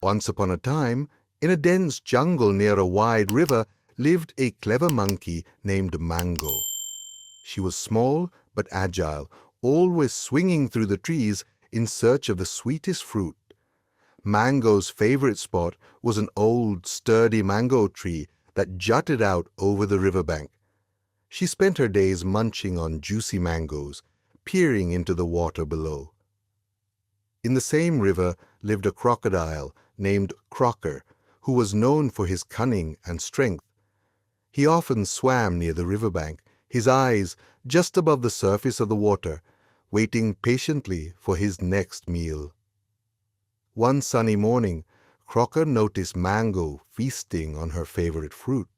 Once upon a time, in a dense jungle near a wide river, lived a clever monkey named Mango. She was small but agile, always swinging through the trees in search of the sweetest fruit. Mango's favorite spot was an old, sturdy mango tree that jutted out over the riverbank. She spent her days munching on juicy mangoes, peering into the water below. In the same river lived a crocodile named Crocker, who was known for his cunning and strength. He often swam near the riverbank, his eyes just above the surface of the water, waiting patiently for his next meal. One sunny morning, Crocker noticed Mango feasting on her favorite fruit.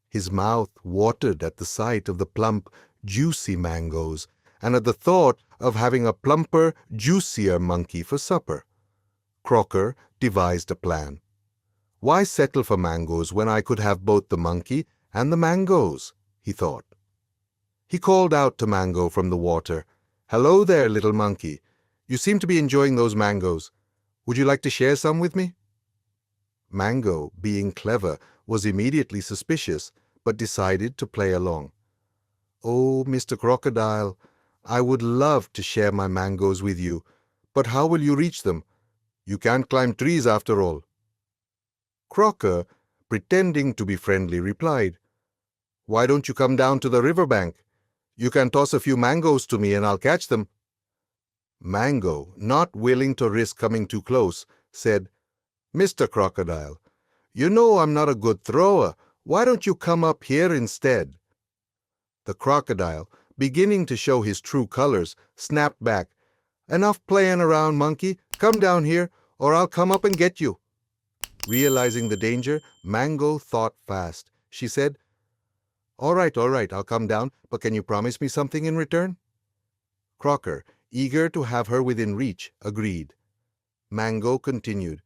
His mouth watered at the sight of the plump, juicy mangoes and at the thought of having a plumper, juicier monkey for supper. Crocker devised a plan. Why settle for mangoes when I could have both the monkey and the mangoes? He thought. He called out to Mango from the water, "Hello there, little monkey. You seem to be enjoying those mangoes. Would you like to share some with me?" Mango, being clever, was immediately suspicious, but decided to play along. "Oh, Mr. Crocodile, I would love to share my mangoes with you, but how will you reach them? You can't climb trees after all." Crocker, pretending to be friendly, replied, "Why don't you come down to the riverbank? You can toss a few mangoes to me and I'll catch them." Mango, not willing to risk coming too close, said, "Mr. Crocodile, you know I'm not a good thrower. Why don't you come up here instead?" The crocodile, beginning to show his true colors, snapped back, "Enough playing around, monkey. Come down here, or I'll come up and get you." Realizing the danger, Mango thought fast. She said, all right, I'll come down, but can you promise me something in return?" Crocker, eager to have her within reach, agreed. Mango continued,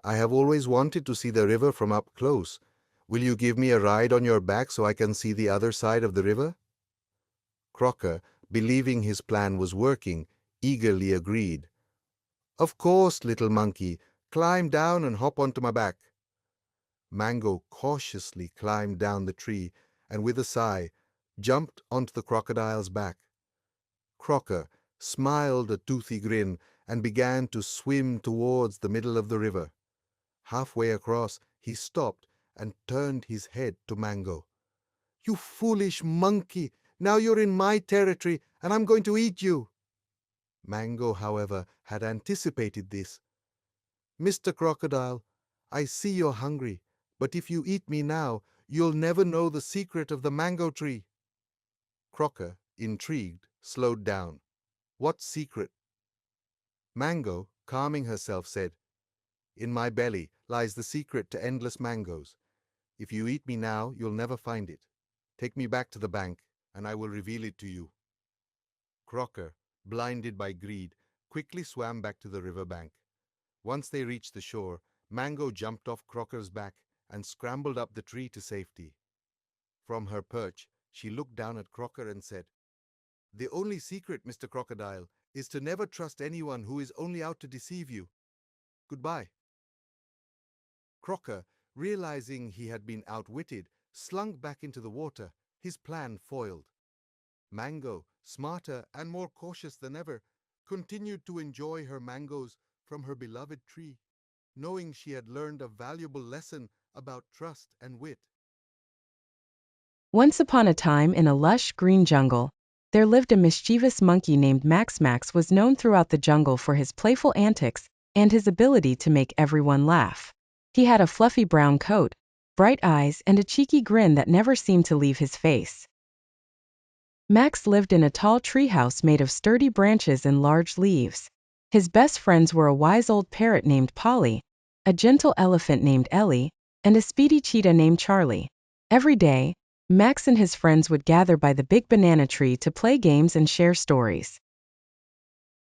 "I have always wanted to see the river from up close. Will you give me a ride on your back so I can see the other side of the river?" Crocker, believing his plan was working, eagerly agreed. "Of course, little monkey. Climb down and hop onto my back." Mango cautiously climbed down the tree and, with a sigh, jumped onto the crocodile's back. Crocker smiled a toothy grin and began to swim towards the middle of the river. Halfway across, he stopped and turned his head to Mango. "You foolish monkey! Now you're in my territory and I'm going to eat you." Mango, however, had anticipated this. "Mr. Crocodile, I see you're hungry, but if you eat me now, you'll never know the secret of the mango tree." Crocker, intrigued, slowed down. "What secret?" Mango, calming herself, said, "In my belly lies the secret to endless mangoes. If you eat me now, you'll never find it. Take me back to the bank, and I will reveal it to you." Crocker, blinded by greed, quickly swam back to the river bank. Once they reached the shore, Mango jumped off Crocker's back and scrambled up the tree to safety. From her perch, she looked down at Crocker and said, "The only secret, Mr. Crocodile, is to never trust anyone who is only out to deceive you. Goodbye." Crocker, realizing he had been outwitted, slunk back into the water, his plan foiled. Mango, smarter and more cautious than ever, continued to enjoy her mangoes from her beloved tree, knowing she had learned a valuable lesson about trust and wit. Once upon a time, in a lush, green jungle, there lived a mischievous monkey named Max. Max was known throughout the jungle for his playful antics and his ability to make everyone laugh. He had a fluffy brown coat, bright eyes, and a cheeky grin that never seemed to leave his face. Max lived in a tall treehouse made of sturdy branches and large leaves. His best friends were a wise old parrot named Polly, a gentle elephant named Ellie, and a speedy cheetah named Charlie. Every day, Max and his friends would gather by the big banana tree to play games and share stories.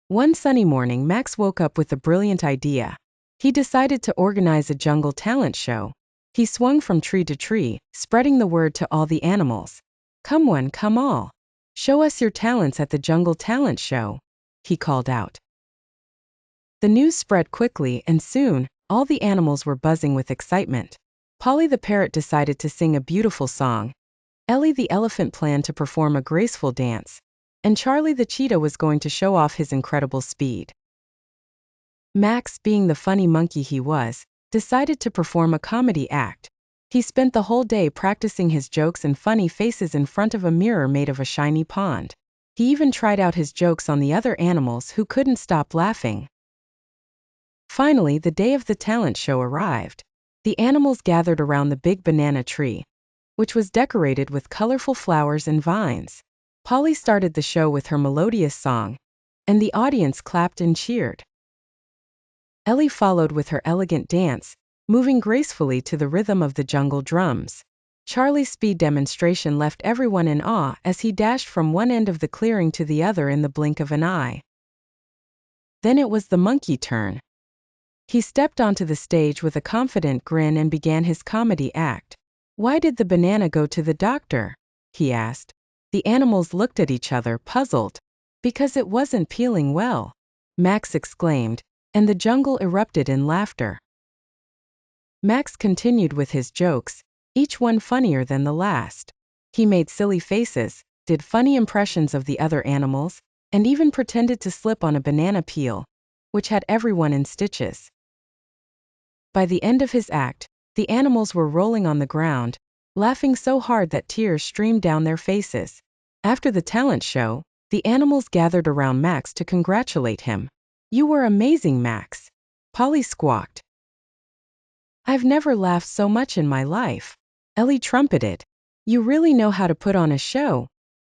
One sunny morning, Max woke up with a brilliant idea. He decided to organize a jungle talent show. He swung from tree to tree, spreading the word to all the animals. "Come one, come all. Show us your talents at the jungle talent show," he called out. The news spread quickly, and soon, all the animals were buzzing with excitement. Polly the parrot decided to sing a beautiful song. Ellie the elephant planned to perform a graceful dance. And Charlie the cheetah was going to show off his incredible speed. Max, being the funny monkey he was, decided to perform a comedy act. He spent the whole day practicing his jokes and funny faces in front of a mirror made of a shiny pond. He even tried out his jokes on the other animals who couldn't stop laughing. Finally, the day of the talent show arrived. The animals gathered around the big banana tree, which was decorated with colorful flowers and vines. Polly started the show with her melodious song, and the audience clapped and cheered. Ellie followed with her elegant dance, moving gracefully to the rhythm of the jungle drums. Charlie's speed demonstration left everyone in awe as he dashed from one end of the clearing to the other in the blink of an eye. Then it was the monkey turn. He stepped onto the stage with a confident grin and began his comedy act. "Why did the banana go to the doctor?" he asked. The animals looked at each other, puzzled. "Because it wasn't peeling well," Max exclaimed, and the jungle erupted in laughter. Max continued with his jokes, each one funnier than the last. He made silly faces, did funny impressions of the other animals, and even pretended to slip on a banana peel, which had everyone in stitches. By the end of his act, the animals were rolling on the ground, laughing so hard that tears streamed down their faces. After the talent show, the animals gathered around Max to congratulate him. "You were amazing, Max," Polly squawked. "I've never laughed so much in my life," Ellie trumpeted. "You really know how to put on a show,"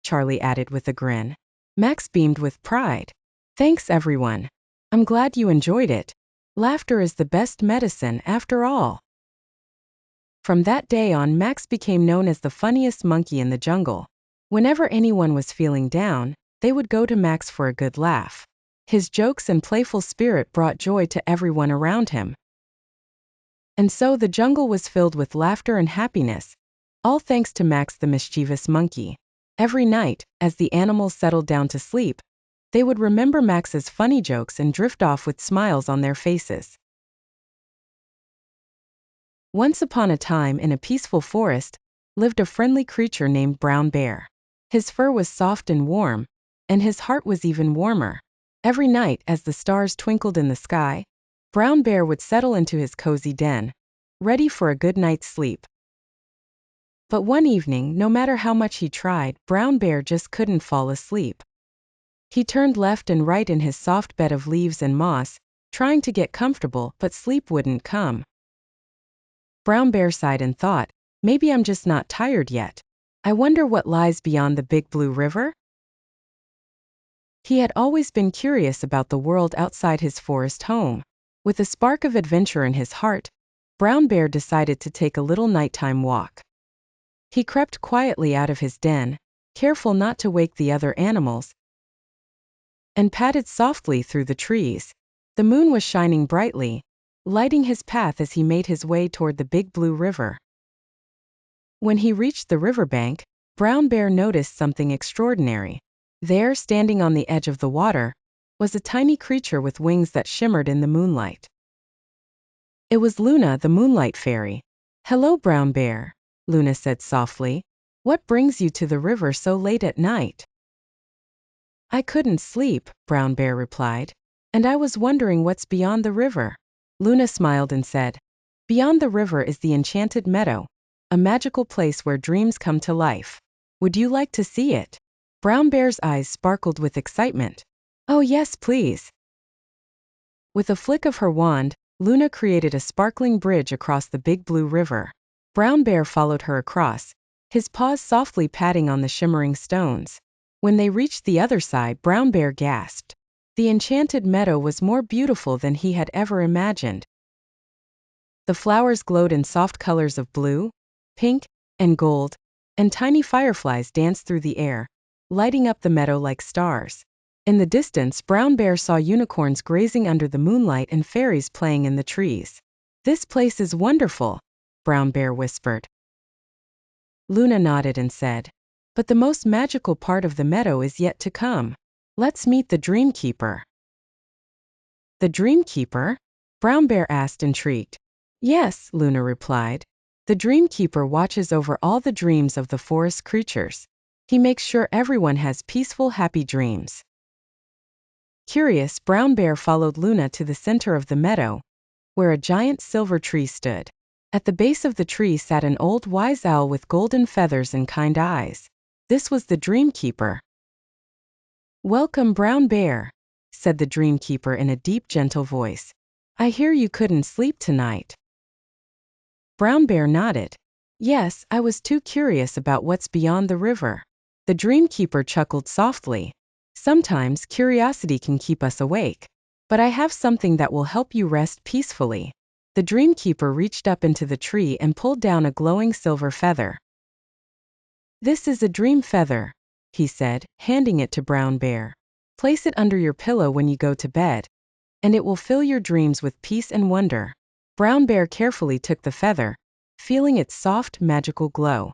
Charlie added with a grin. Max beamed with pride. "Thanks, everyone. I'm glad you enjoyed it. Laughter is the best medicine, after all." From that day on, Max became known as the funniest monkey in the jungle. Whenever anyone was feeling down, they would go to Max for a good laugh. His jokes and playful spirit brought joy to everyone around him. And so the jungle was filled with laughter and happiness, all thanks to Max the mischievous monkey. Every night, as the animals settled down to sleep, they would remember Max's funny jokes and drift off with smiles on their faces. Once upon a time, in a peaceful forest, lived a friendly creature named Brown Bear. His fur was soft and warm, and his heart was even warmer. Every night, as the stars twinkled in the sky, Brown Bear would settle into his cozy den, ready for a good night's sleep. But one evening, no matter how much he tried, Brown Bear just couldn't fall asleep. He turned left and right in his soft bed of leaves and moss, trying to get comfortable, but sleep wouldn't come. Brown Bear sighed and thought, "Maybe I'm just not tired yet. I wonder what lies beyond the big blue river?" He had always been curious about the world outside his forest home. With a spark of adventure in his heart, Brown Bear decided to take a little nighttime walk. He crept quietly out of his den, careful not to wake the other animals, and padded softly through the trees. The moon was shining brightly, lighting his path as he made his way toward the big blue river. When he reached the riverbank, Brown Bear noticed something extraordinary. There, standing on the edge of the water, was a tiny creature with wings that shimmered in the moonlight. It was Luna, the Moonlight Fairy. "Hello, Brown Bear," Luna said softly. "What brings you to the river so late at night?" "I couldn't sleep," Brown Bear replied, "and I was wondering what's beyond the river." Luna smiled and said, "Beyond the river is the Enchanted Meadow, a magical place where dreams come to life. Would you like to see it?" Brown Bear's eyes sparkled with excitement. "Oh yes, please." With a flick of her wand, Luna created a sparkling bridge across the big blue river. Brown Bear followed her across, his paws softly patting on the shimmering stones. When they reached the other side, Brown Bear gasped. The enchanted meadow was more beautiful than he had ever imagined. The flowers glowed in soft colors of blue, pink, and gold, and tiny fireflies danced through the air, lighting up the meadow like stars. In the distance, Brown Bear saw unicorns grazing under the moonlight and fairies playing in the trees. "This place is wonderful," Brown Bear whispered. Luna nodded and said, "But the most magical part of the meadow is yet to come. Let's meet the Dream Keeper." The dream keeper? Brown Bear asked, intrigued. Yes, Luna replied. The dream keeper watches over all the dreams of the forest creatures. He makes sure everyone has peaceful, happy dreams. Curious, Brown Bear followed Luna to the center of the meadow, where a giant silver tree stood. At the base of the tree sat an old wise owl with golden feathers and kind eyes. This was the dream keeper. Welcome, Brown Bear, said the dream keeper in a deep, gentle voice. I hear you couldn't sleep tonight. Brown Bear nodded. Yes, I was too curious about what's beyond the river. The dream keeper chuckled softly. Sometimes curiosity can keep us awake. But I have something that will help you rest peacefully. The dream keeper reached up into the tree and pulled down a glowing silver feather. This is a dream feather, he said, handing it to Brown Bear. Place it under your pillow when you go to bed, and it will fill your dreams with peace and wonder. Brown Bear carefully took the feather, feeling its soft, magical glow.